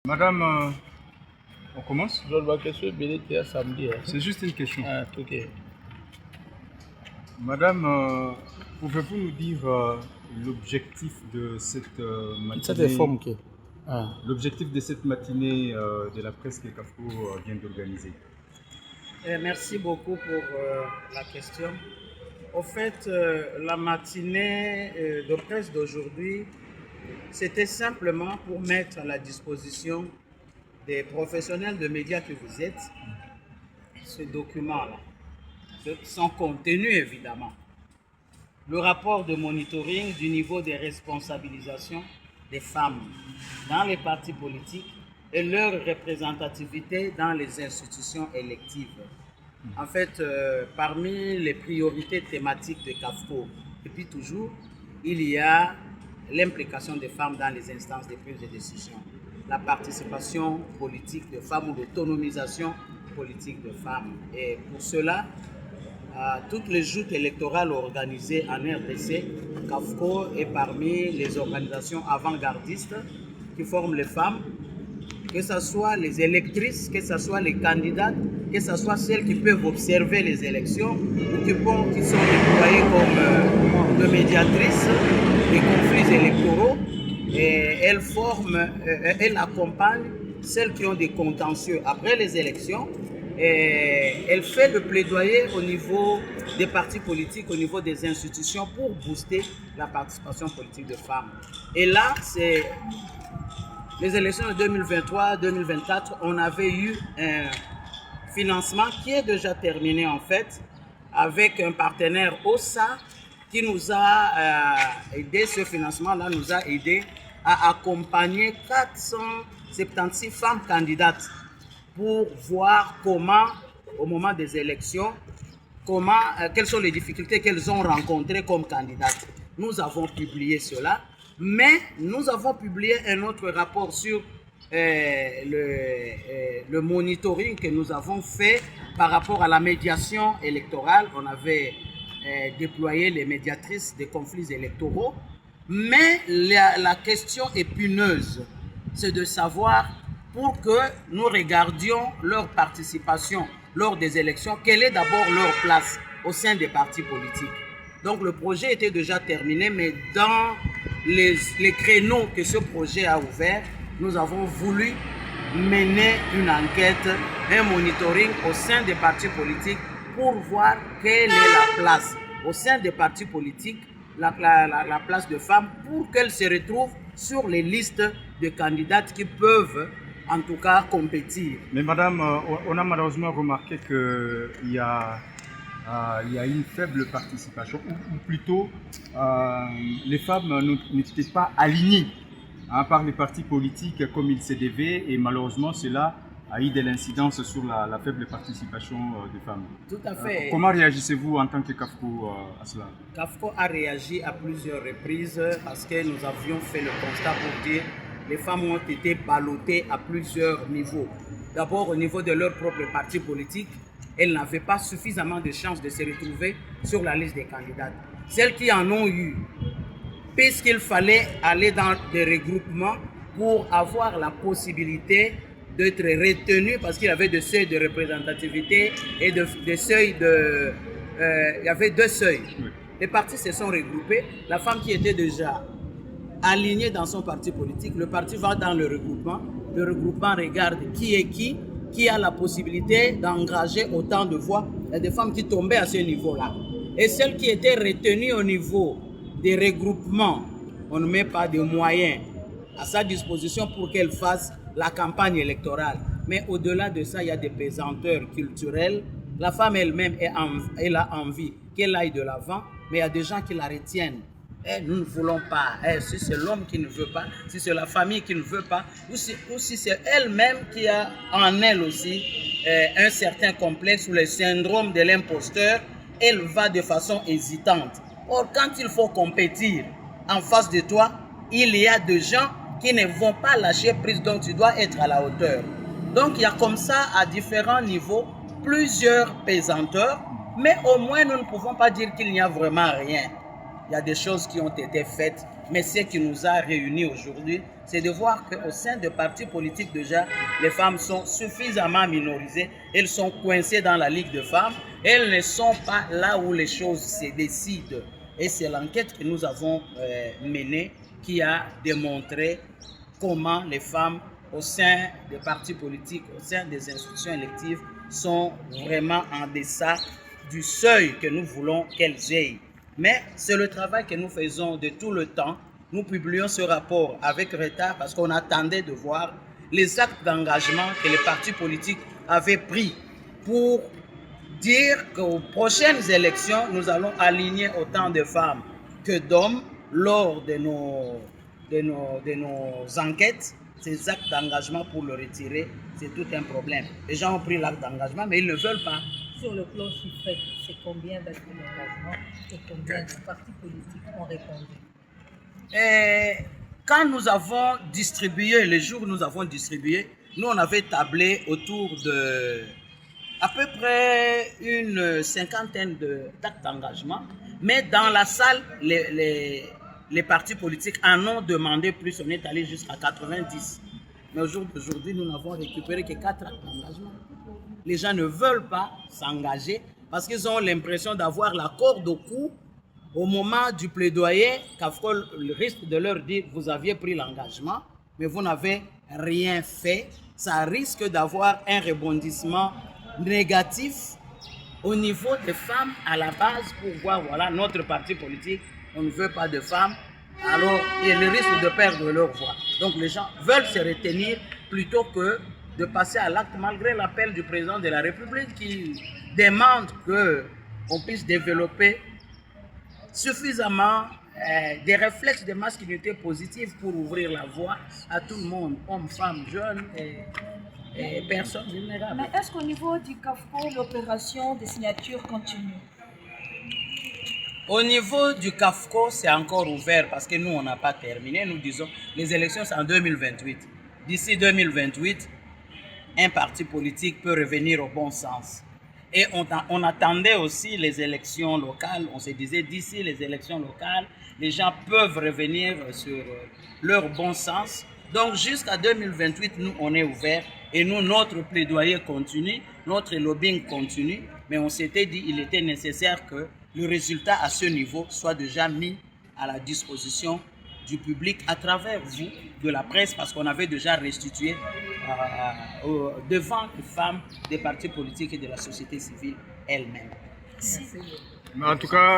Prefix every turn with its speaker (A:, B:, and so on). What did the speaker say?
A: Madame, on commence?
B: C'est
A: juste une question.
B: Ah, ok.
A: Madame, pouvez-vous nous dire l'objectif de cette matinée? L'objectif de cette matinée de la presse que CAFCO vient d'organiser?
B: Merci beaucoup pour la question. Au fait, la matinée de presse d'aujourd'hui, c'était simplement pour mettre à la disposition des professionnels de médias que vous êtes ce document-là, son contenu évidemment. Le rapport de monitoring du niveau de responsabilisation des femmes dans les partis politiques et leur représentativité dans les institutions électives. En fait, parmi les priorités thématiques de CAFCO, depuis toujours, il y a l'implication des femmes dans les instances de prise de décision, la participation politique des femmes ou l'autonomisation politique des femmes. Et pour cela, toutes les joutes électorales organisées en RDC, CAFCO est parmi les organisations avant-gardistes qui forment les femmes, que ce soit les électrices, que ce soit les candidates, que ce soit celles qui peuvent observer les élections ou qui sont déployées comme de médiatrices des conflits électoraux. Et elles accompagnent celles qui ont des contentieux après les élections. Et elle fait le plaidoyer au niveau des partis politiques, au niveau des institutions pour booster la participation politique des femmes. Et là, c'est les élections de 2023-2024, on avait eu un financement qui est déjà terminé en fait, avec un partenaire OSA qui nous a aidé, ce financement-là nous a aidé à accompagner 476 femmes candidates pour voir comment, au moment des élections, quelles sont les difficultés qu'elles ont rencontrées comme candidates. Nous avons publié cela, mais nous avons publié un autre rapport sur le monitoring que nous avons fait par rapport à la médiation électorale. On avait déployé les médiatrices des conflits électoraux, mais la question épineuse, c'est de savoir, pour que nous regardions leur participation lors des élections, quelle est d'abord leur place au sein des partis politiques. Donc le projet était déjà terminé, mais dans les créneaux que ce projet a ouverts, nous avons voulu mener une enquête, un monitoring au sein des partis politiques pour voir quelle est la place au sein des partis politiques, la place de femmes, pour qu'elles se retrouvent sur les listes de candidates qui peuvent en tout cas compétir.
A: Mais madame, on a malheureusement remarqué qu'il y a une faible participation, ou plutôt les femmes n'étaient pas alignées par les partis politiques comme il se devait, et malheureusement cela a eu de l'incidence sur la faible participation des femmes.
B: Tout à fait.
A: Comment réagissez-vous en tant que CAFCO à cela?
B: CAFCO a réagi à plusieurs reprises parce que nous avions fait le constat pour dire les femmes ont été ballottées à plusieurs niveaux. D'abord au niveau de leur propre parti politique, elles n'avaient pas suffisamment de chances de se retrouver sur la liste des candidates. Celles qui en ont eu, puisqu'il fallait aller dans des regroupements pour avoir la possibilité d'être retenues, parce qu'il y avait des seuils de représentativité et des seuils de... il y avait 2 seuils. Les partis se sont regroupés. La femme qui était déjà alignée dans son parti politique, le parti va dans le regroupement regarde qui est qui a la possibilité d'engager autant de voix. Il y a des femmes qui tombaient à ce niveau-là. Et celles qui étaient retenues au niveau des regroupements, on ne met pas de moyens à sa disposition pour qu'elle fasse la campagne électorale. Mais au-delà de ça, il y a des pesanteurs culturelles. La femme elle-même, elle a envie qu'elle aille de l'avant, mais il y a des gens qui la retiennent. Nous ne voulons pas. Si c'est l'homme qui ne veut pas, si c'est la famille qui ne veut pas, ou si c'est elle-même qui a en elle aussi un certain complexe ou le syndrome de l'imposteur, elle va de façon hésitante. Or, quand il faut compétir en face de toi, il y a des gens qui ne vont pas lâcher prise, donc tu dois être à la hauteur. Donc, il y a comme ça, à différents niveaux, plusieurs pesanteurs, mais au moins, nous ne pouvons pas dire qu'il n'y a vraiment rien. Il y a des choses qui ont été faites Mais ce qui nous a réunis aujourd'hui, c'est de voir qu'au sein des partis politiques déjà, les femmes sont suffisamment minorisées, elles sont coincées dans la Ligue de femmes, elles ne sont pas là où les choses se décident. Et c'est l'enquête que nous avons menée qui a démontré comment les femmes au sein des partis politiques, au sein des institutions électives, sont vraiment en deçà du seuil que nous voulons qu'elles aient. Mais c'est le travail que nous faisons de tout le temps. Nous publions ce rapport avec retard parce qu'on attendait de voir les actes d'engagement que les partis politiques avaient pris pour dire qu'aux prochaines élections, nous allons aligner autant de femmes que d'hommes lors de nos enquêtes. Ces actes d'engagement pour le retirer, c'est tout un problème. Les gens ont pris l'acte d'engagement, mais ils ne veulent pas.
C: Sur le plan chiffré, c'est combien d'actes d'engagement et combien de partis politiques ont répondu?
B: Et quand nous avons distribué, les jours où nous avons distribué, nous on avait tablé autour de à peu près une cinquantaine d'actes d'engagement, mais dans la salle, les partis politiques en ont demandé plus, on est allé jusqu'à 90. Mais aujourd'hui, nous n'avons récupéré que 4 actes d'engagement. Les gens ne veulent pas s'engager parce qu'ils ont l'impression d'avoir la corde au cou au moment du plaidoyer. CAFCOL risque de leur dire « vous aviez pris l'engagement, mais vous n'avez rien fait ». Ça risque d'avoir un rebondissement négatif au niveau des femmes à la base pour voir, voilà, notre parti politique, on ne veut pas de femmes, alors ils risquent de perdre leur voix. Donc les gens veulent se retenir plutôt que de passer à l'acte malgré l'appel du président de la République qui demande qu'on puisse développer suffisamment des réflexes de masculinité positive pour ouvrir la voie à tout le monde, hommes, femmes, jeunes et personnes vulnérables.
C: Mais est-ce qu'au niveau du CAFCO, l'opération de signature continue?
B: Au niveau du CAFCO, c'est encore ouvert parce que nous, on n'a pas terminé. Nous disons, les élections, c'est en 2028. D'ici 2028, un parti politique peut revenir au bon sens. Et on attendait aussi les élections locales. On se disait, d'ici les élections locales, les gens peuvent revenir sur leur bon sens. Donc, jusqu'à 2028, nous, on est ouvert. Et nous, notre plaidoyer continue, notre lobbying continue. Mais on s'était dit qu'il était nécessaire que le résultat à ce niveau soit déjà mis à la disposition du public à travers vous, de la presse, parce qu'on avait déjà restitué devant les femmes des partis politiques et de la société civile elle-même.
A: En tout cas,